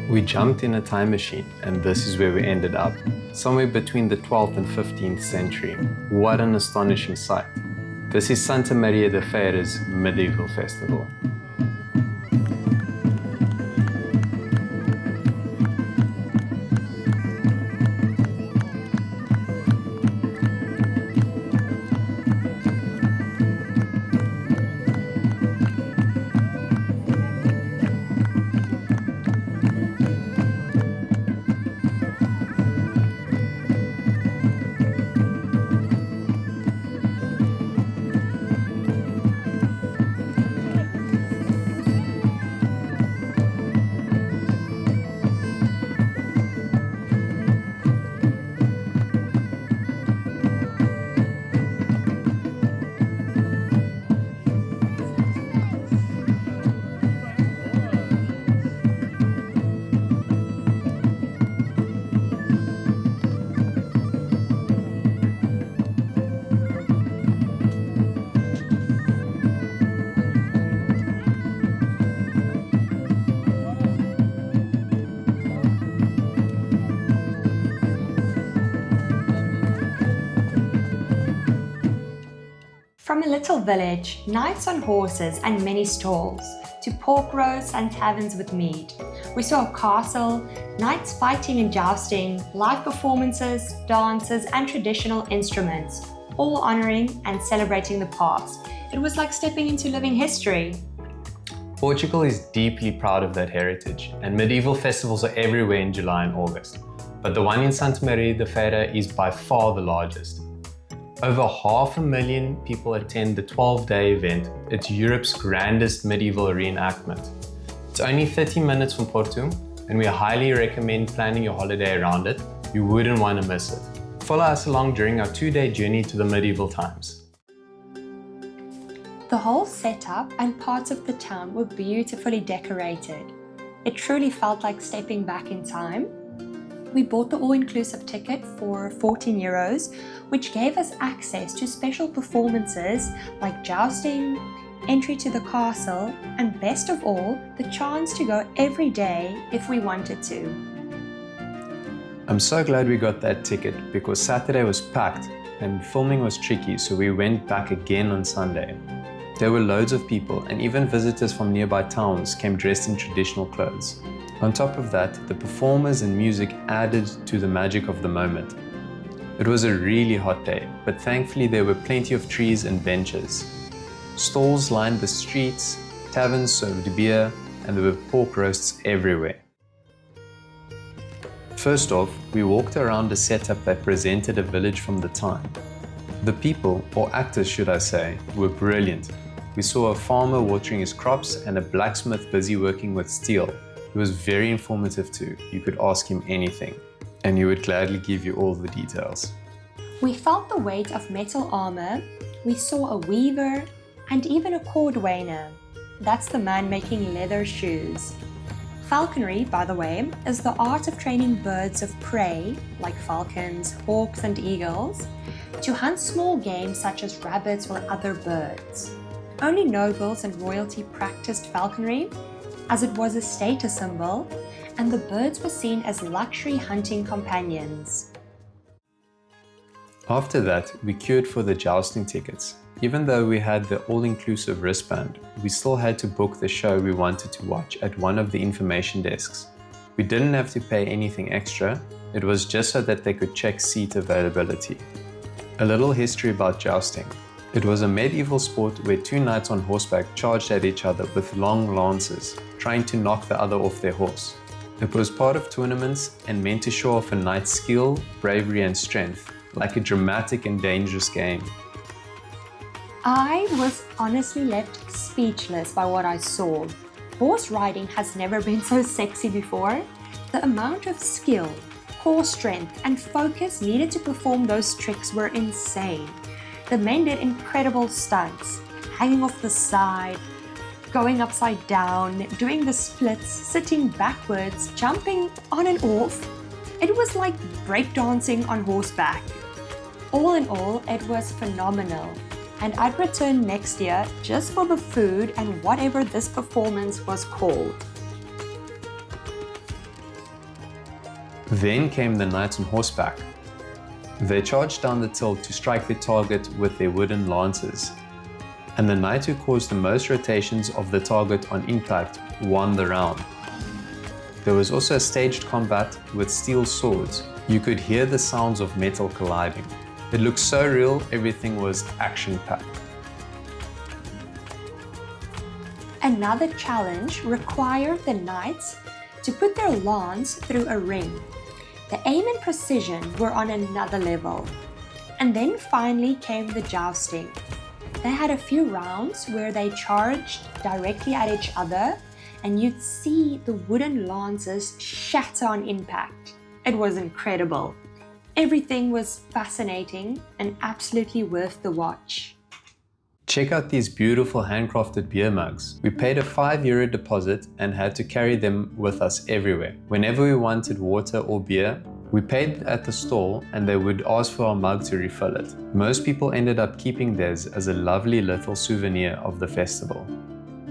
We jumped in a time machine, and this is where we ended up, somewhere between the 12th and 15th century. What an astonishing sight. This is Santa Maria de Feira's medieval festival. From a little village, knights on horses and many stalls, to pork roasts and taverns with mead, we saw a castle, knights fighting and jousting, live performances, dances and traditional instruments, all honouring and celebrating the past. It was like stepping into living history. Portugal is deeply proud of that heritage, and medieval festivals are everywhere in July and August. But the one in Santa Maria de Feira is by far the largest. Over 500,000 people attend the 12-day event. It's Europe's grandest medieval reenactment. It's only 30 minutes from Porto, and we highly recommend planning your holiday around it. You wouldn't want to miss it. Follow us along during our 2-day journey to the medieval times. The whole setup and parts of the town were beautifully decorated. It truly felt like stepping back in time. We bought the all-inclusive ticket for €14, which gave us access to special performances like jousting, entry to the castle, and best of all, the chance to go every day if we wanted to. I'm so glad we got that ticket because Saturday was packed and filming was tricky, so we went back again on Sunday. There were loads of people, and even visitors from nearby towns came dressed in traditional clothes. On top of that, the performers and music added to the magic of the moment. It was a really hot day, but thankfully there were plenty of trees and benches. Stalls lined the streets, taverns served beer, and there were pork roasts everywhere. First off, we walked around a setup that presented a village from the time. The people, or actors should I say, were brilliant. We saw a farmer watering his crops and a blacksmith busy working with steel. He was very informative too. You could ask him anything, and he would gladly give you all the details. We felt the weight of metal armor, we saw a weaver, and even a cordwainer. That's the man making leather shoes. Falconry, by the way, is the art of training birds of prey, like falcons, hawks, and eagles, to hunt small game such as rabbits or other birds. Only nobles and royalty practiced falconry, as it was a status symbol, and the birds were seen as luxury hunting companions. After that, we queued for the jousting tickets. Even though we had the all-inclusive wristband, we still had to book the show we wanted to watch at one of the information desks. We didn't have to pay anything extra, it was just so that they could check seat availability. A little history about jousting. It was a medieval sport where two knights on horseback charged at each other with long lances, trying to knock the other off their horse. It was part of tournaments and meant to show off a knight's skill, bravery and strength, like a dramatic and dangerous game. I was honestly left speechless by what I saw. Horse riding has never been so sexy before. The amount of skill, core strength and focus needed to perform those tricks were insane. The men did incredible stunts, hanging off the side, going upside down, doing the splits, sitting backwards, jumping on and off. It was like breakdancing on horseback. All in all, it was phenomenal. and I'd return next year just for the food and whatever this performance was called. Then came the knights on horseback. They charged down the tilt to strike the target with their wooden lances, and the knight who caused the most rotations of the target on impact won the round. There was also a staged combat with steel swords. You could hear the sounds of metal colliding. It looked so real, everything was action-packed. Another challenge required the knights to put their lance through a ring. The aim and precision were on another level. And then finally came the jousting. They had a few rounds where they charged directly at each other, and you'd see the wooden lances shatter on impact. It was incredible. Everything was fascinating and absolutely worth the watch. Check out these beautiful handcrafted beer mugs. We paid a €5 deposit and had to carry them with us everywhere. Whenever we wanted water or beer, we paid at the stall and they would ask for our mug to refill it. Most people ended up keeping theirs as a lovely little souvenir of the festival.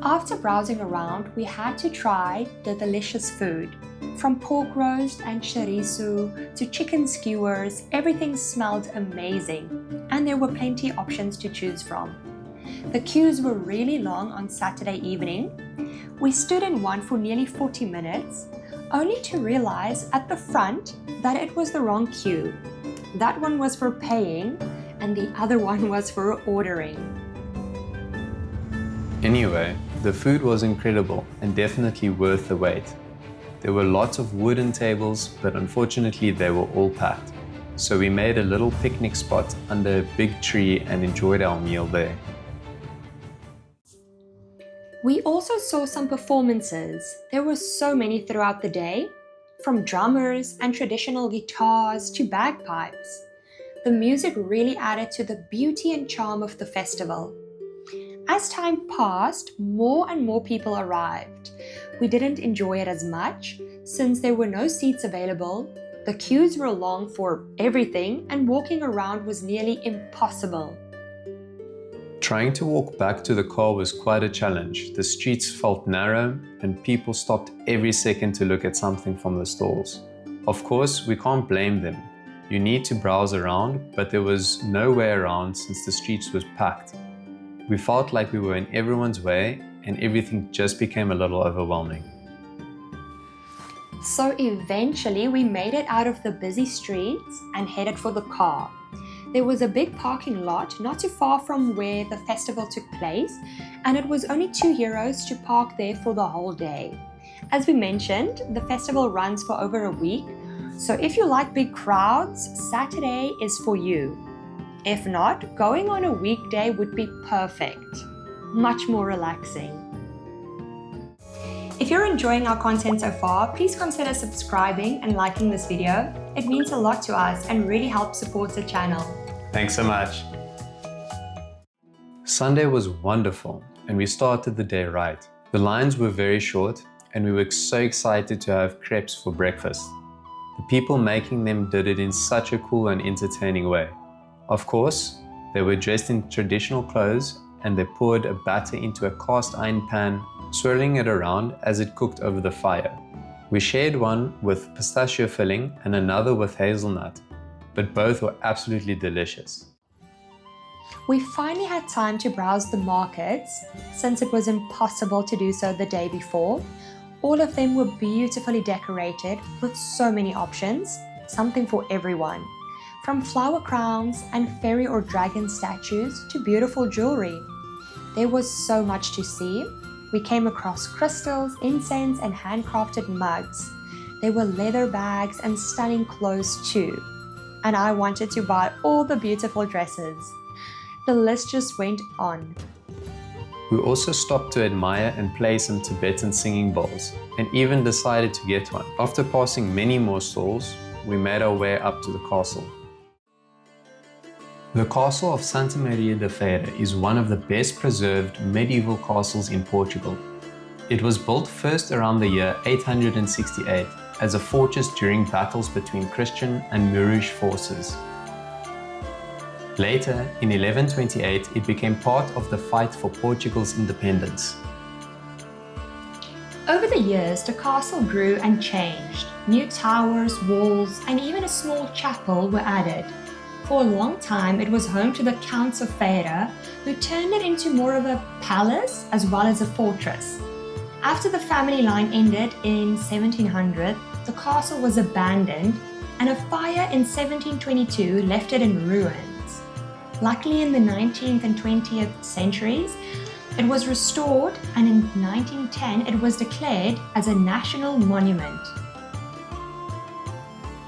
After browsing around, we had to try the delicious food. From pork roast and chorizo to chicken skewers, everything smelled amazing, and there were plenty options to choose from. The queues were really long on Saturday evening. We stood in one for nearly 40 minutes, only to realize at the front that it was the wrong queue. That one was for paying, and the other one was for ordering. Anyway, the food was incredible and definitely worth the wait. There were lots of wooden tables, but unfortunately they were all packed. So we made a little picnic spot under a big tree and enjoyed our meal there. We also saw some performances. There were so many throughout the day, from drummers and traditional guitars to bagpipes. The music really added to the beauty and charm of the festival. As time passed, more and more people arrived. We didn't enjoy it as much since there were no seats available, the queues were long for everything, and walking around was nearly impossible. Trying to walk back to the car was quite a challenge. The streets felt narrow and people stopped every second to look at something from the stalls. Of course, we can't blame them. You need to browse around, but there was no way around since the streets was packed. We felt like we were in everyone's way and everything just became a little overwhelming. So eventually we made it out of the busy streets and headed for the car. There was a big parking lot not too far from where the festival took place, and it was only €2 to park there for the whole day. As we mentioned, the festival runs for over a week, so if you like big crowds, Saturday is for you. If not, going on a weekday would be perfect. Much more relaxing. If you're enjoying our content so far, please consider subscribing and liking this video. It means a lot to us and really helps support the channel. Thanks so much. Sunday was wonderful and we started the day right. The lines were very short and we were so excited to have crepes for breakfast. The people making them did it in such a cool and entertaining way. Of course, they were dressed in traditional clothes and they poured a batter into a cast iron pan, swirling it around as it cooked over the fire. We shared one with pistachio filling and another with hazelnut, but both were absolutely delicious. We finally had time to browse the markets since it was impossible to do so the day before. All of them were beautifully decorated with so many options, something for everyone. From flower crowns and fairy or dragon statues to beautiful jewelry. There was so much to see. We came across crystals, incense, and handcrafted mugs. There were leather bags and stunning clothes too. And I wanted to buy all the beautiful dresses. The list just went on. We also stopped to admire and play some Tibetan singing bowls, and even decided to get one. After passing many more stalls, we made our way up to the castle. The castle of Santa Maria da Feira is one of the best preserved medieval castles in Portugal. It was built first around the year 868 as a fortress during battles between Christian and Moorish forces. Later, in 1128, it became part of the fight for Portugal's independence. Over the years, the castle grew and changed. New towers, walls, and even a small chapel were added. For a long time, it was home to the Counts of Feira, who turned it into more of a palace as well as a fortress. After the family line ended in 1700, the castle was abandoned, and a fire in 1722 left it in ruins. Luckily, in the 19th and 20th centuries, it was restored, and in 1910 it was declared as a national monument.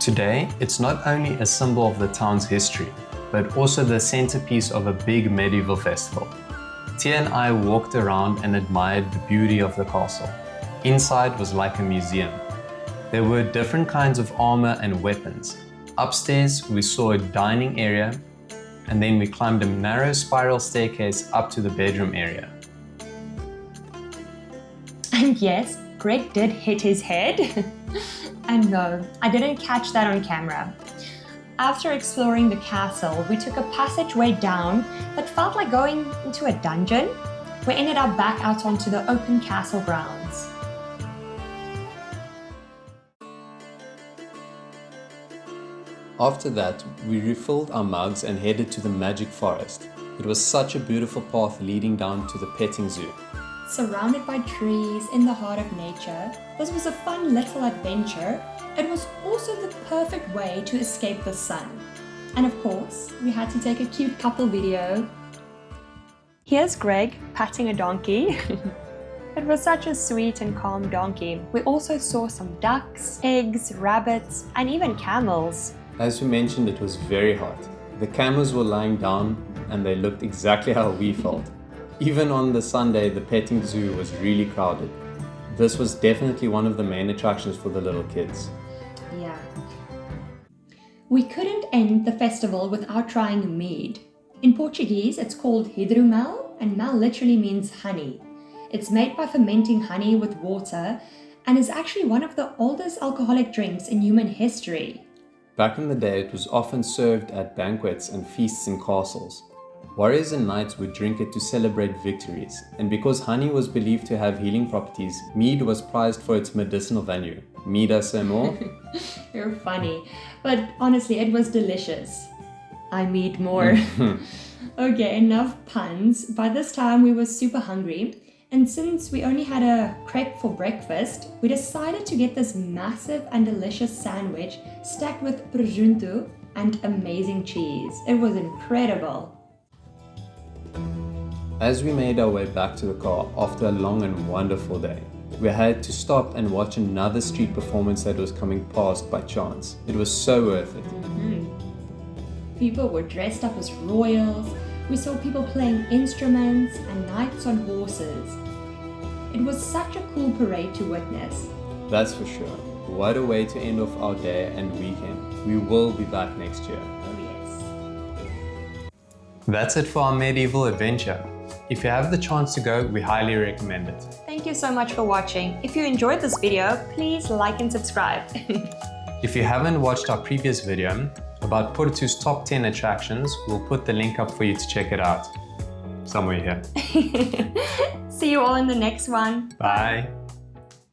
Today, it's not only a symbol of the town's history, but also the centerpiece of a big medieval festival. Tia and I walked around and admired the beauty of the castle. Inside was like a museum. There were different kinds of armor and weapons. Upstairs, we saw a dining area, and then we climbed a narrow spiral staircase up to the bedroom area. And yes, Greg did hit his head. And no, I didn't catch that on camera. After exploring the castle, we took a passageway down that felt like going into a dungeon. We ended up back out onto the open castle grounds. After that, we refilled our mugs and headed to the magic forest. It was such a beautiful path leading down to the petting zoo. Surrounded by trees in the heart of nature, this was a fun little adventure. It was also the perfect way to escape the sun. And of course, we had to take a cute couple video. Here's Greg patting a donkey. It was such a sweet and calm donkey. We also saw some ducks, pigs, rabbits, and even camels. As we mentioned, it was very hot. The camels were lying down and they looked exactly how we felt. Even on the Sunday, the petting zoo was really crowded. This was definitely one of the main attractions for the little kids. Yeah. We couldn't end the festival without trying mead. In Portuguese, it's called hidromel, and mel literally means honey. It's made by fermenting honey with water and is actually one of the oldest alcoholic drinks in human history. Back in the day, it was often served at banquets and feasts in castles. Warriors and knights would drink it to celebrate victories, and because honey was believed to have healing properties, mead was prized for its medicinal value. Mead à ce mot? You're funny, but honestly, it was delicious. I need more. Okay, enough puns. By this time, we were super hungry, and since we only had a crepe for breakfast, we decided to get this massive and delicious sandwich stacked with prosciutto and amazing cheese. It was incredible. As we made our way back to the car after a long and wonderful day, we had to stop and watch another street performance that was coming past by chance. It was so worth it. People were dressed up as royals. We saw people playing instruments and knights on horses. It was such a cool parade to witness. That's for sure. What a way to end off our day and weekend. We will be back next year. Oh yes. That's it for our medieval adventure. If you have the chance to go, we highly recommend it. Thank you so much for watching. If you enjoyed this video, please like and subscribe. If you haven't watched our previous video about Porto's top 10 attractions, we'll put the link up for you to check it out. Somewhere here. See you all in the next one. Bye.